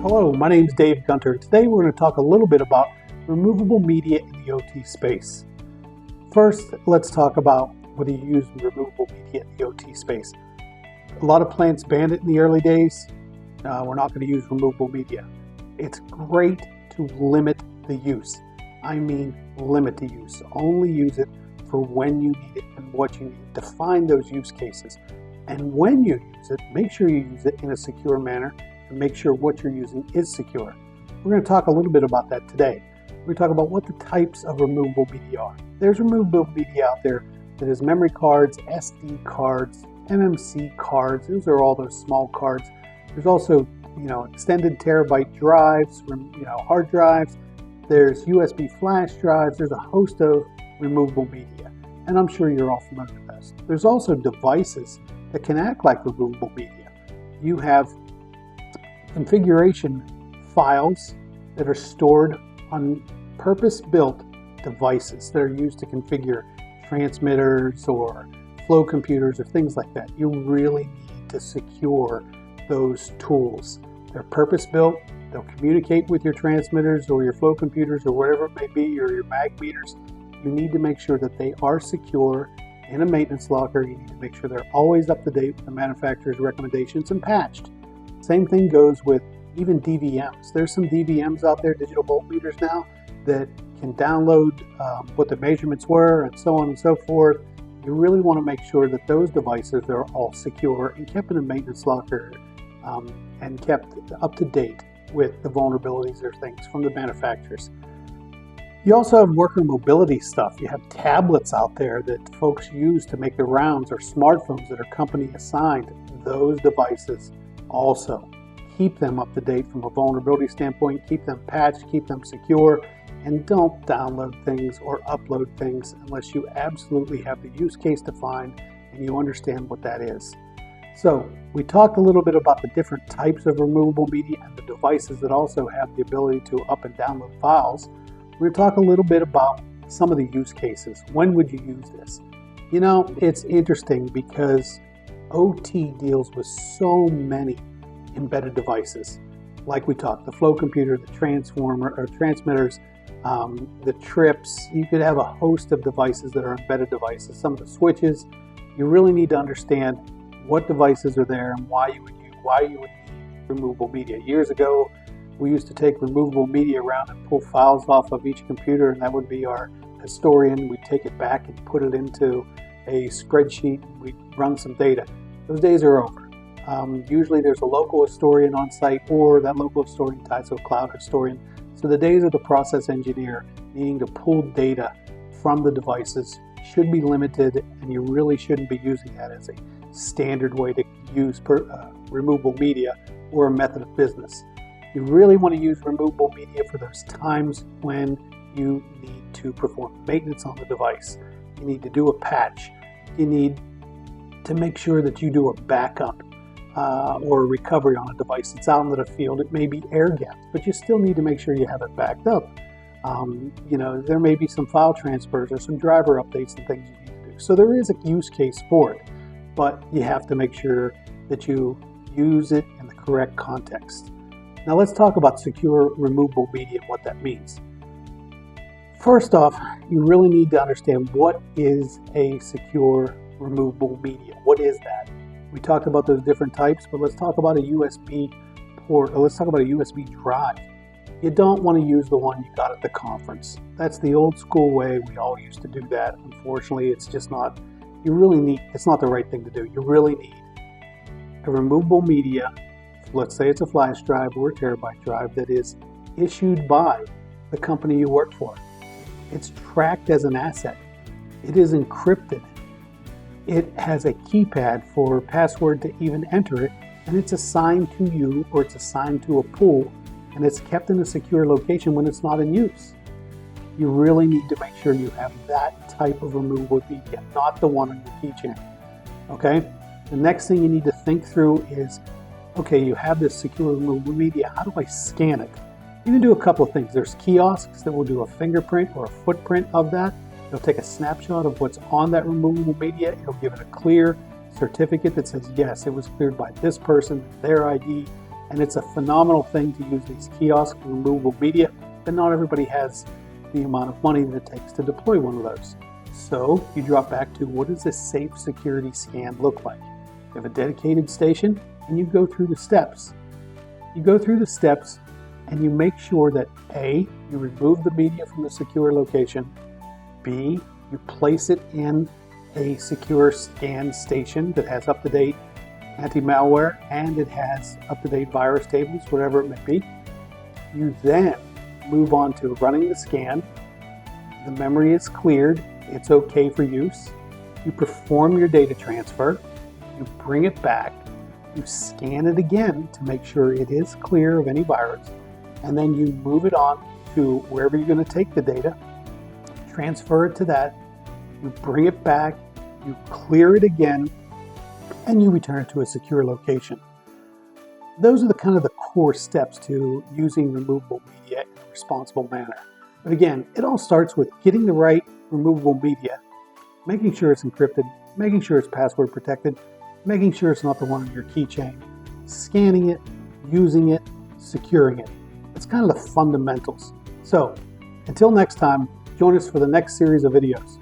Hello, my name is Dave Gunter. Today we're going to talk a little bit about removable media in the OT space. First, let's talk about whether you use removable media in the OT space. A lot of plants banned it in the early days. We're not going to use removable media. It's great to limit the use. I mean limit the use. Only use it for when you need it and what you need. Define those use cases. And when you use it, make sure you use it in a secure manner and make sure what you're using is secure. We're going to talk a little bit about that today. We're going to talk about what the types of removable media are. There's removable media out there that is memory cards, SD cards, MMC cards. Those are all those small cards. There's also, extended terabyte drives, hard drives. There's USB flash drives. There's a host of removable media, and I'm sure you're all familiar with this. There's also devices that can act like removable media. You have configuration files that are stored on purpose-built devices that are used to configure transmitters or flow computers or things like that. You really need to secure those tools. They're purpose-built. They'll communicate with your transmitters or your flow computers or whatever it may be, or your mag meters. You need to make sure that they are secure in a maintenance locker. You need to make sure they're always up to date with the manufacturer's recommendations and patched. Same thing goes with even DVMs. There's some DVMs out there, digital voltmeters now, that can download what the measurements were and so on and so forth. You really want to make sure that those devices are all secure and kept in a maintenance locker and kept up to date with the vulnerabilities or things from the manufacturers. You also have worker mobility stuff. You have tablets out there that folks use to make the rounds, or smartphones that are company assigned. Those devices also keep them up to date from a vulnerability standpoint, keep them patched, keep them secure, and don't download things or upload things unless you absolutely have the use case defined and you understand what that is. So we talked a little bit about the different types of removable media and the devices that also have the ability to up and download files. We're going to talk a little bit about some of the use cases. When would you use this? It's interesting because OT deals with so many embedded devices. Like we talked, the flow computer, the transformer or transmitters, the trips. You could have a host of devices that are embedded devices. Some of the switches. You really need to understand what devices are there and why you would need removable media. Years ago, we used to take removable media around and pull files off of each computer, and that would be our historian. We'd take it back and put it into a spreadsheet, and we'd run some data. Those days are over. Usually there's a local historian on site, or that local historian ties to a cloud historian. So the days of the process engineer needing to pull data from the devices should be limited, and you really shouldn't be using that as a standard way to use removable media or a method of business. You really want to use removable media for those times when you need to perform maintenance on the device. You need to do a patch. You need to make sure that you do a backup or a recovery on a device that's out in the field. It may be air gapped, but you still need to make sure you have it backed up. There may be some file transfers or some driver updates and things you need to do. So there is a use case for it, but you have to make sure that you use it in the correct context. Now let's talk about secure removable media and what that means. First off, you really need to understand what is a secure removable media. What is that? We talked about those different types, but let's talk about a USB port, or let's talk about a USB drive. You don't want to use the one you got at the conference. That's the old school way. We all used to do that. Unfortunately, it's not the right thing to do. You really need a removable media. Let's say it's a flash drive or a terabyte drive that is issued by the company you work for. It's tracked as an asset. It is encrypted. It has a keypad for password to even enter it, and it's assigned to you or it's assigned to a pool, and it's kept in a secure location when it's not in use. You really need to make sure you have that type of removable media, not the one on your keychain. Okay? The next thing you need to think through is, okay, you have this secure removable media. How do I scan it? You can do a couple of things. There's kiosks that will do a fingerprint or a footprint of that. It'll take a snapshot of what's on that removable media. It'll give it a clear certificate that says, yes, it was cleared by this person, their ID, And it's a phenomenal thing to use these kiosks for removable media, but not everybody has the amount of money that it takes to deploy one of those. So you drop back to, what does a safe security scan look like? You have a dedicated station and you go through the steps. You go through the steps and you make sure that A, you remove the media from the secure location, B, you place it in a secure scan station that has up-to-date anti-malware and it has up-to-date virus tables, whatever it may be. You then move on to running the scan. The memory is cleared. It's okay for use. You perform your data transfer. You bring it back. You scan it again to make sure it is clear of any virus. And then you move it on to wherever you're going to take the data. Transfer it to that. You bring it back. You clear it again. And you return it to a secure location. Those are the kind of the core steps to using removable media in a responsible manner. But again, it all starts with getting the right removable media, making sure it's encrypted, making sure it's password protected, making sure it's not the one on your keychain, scanning it, using it, securing it. It's kind of the fundamentals. So until next time, join us for the next series of videos.